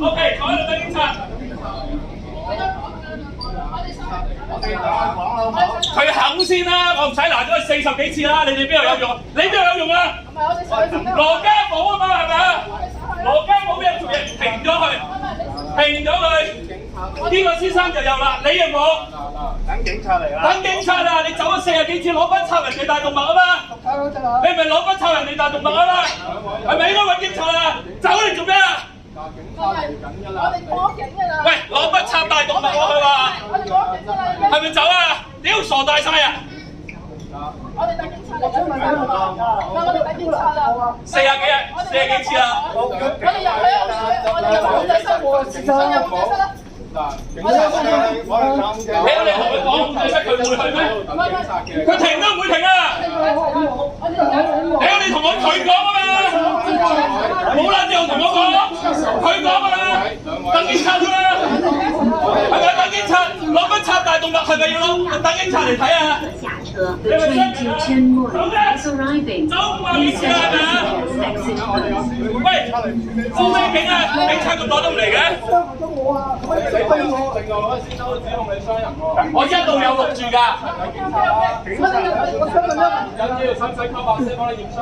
OK， 坐喺度等警察。佢肯先啦，我唔使攔咗佢40幾次啦，你哋邊度有用？你邊度有用啊？羅家寶啊嘛，係咪啊？羅家寶邊做嘢停咗佢，停咗佢。呢個先生就有啦，你有冇？等警察嚟啦！等警察啊！你走咗40幾次，攞筆插人哋大動脈啊嘛！你咪攞筆插人哋大動脈啊嘛？係咪應該揾警察啊？走嚟做咩啊？我哋報警㗎啦！喂，攞筆插大動脈喎佢話。我哋報警㗎啦！係咪走啊？屌傻大晒啊！我哋等警察嚟啦！我哋等警察啦40幾次啦！我哋入去控制室喎，進入控制室啦！警察我哋講嘅，你同佢講控制室佢會去咩？佢停都唔會停啊！你同佢講啊嘛！冇撚又同我講，佢講啊嘛！等警察㗎啦！係咪等警察攞筆插大動脈係咪要攞等警察嚟睇啊？The train to Chenmore is arriving. 走唔話警察係咪啊？喂，報咩警啊？警察咁耐都唔嚟嘅？我一路有錄住㗎。緊要使唔使扣白車幫你驗傷？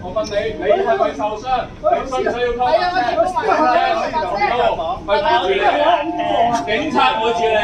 我問你，你係咪受傷？你需唔需要扣白車？係保住你。警察會處理。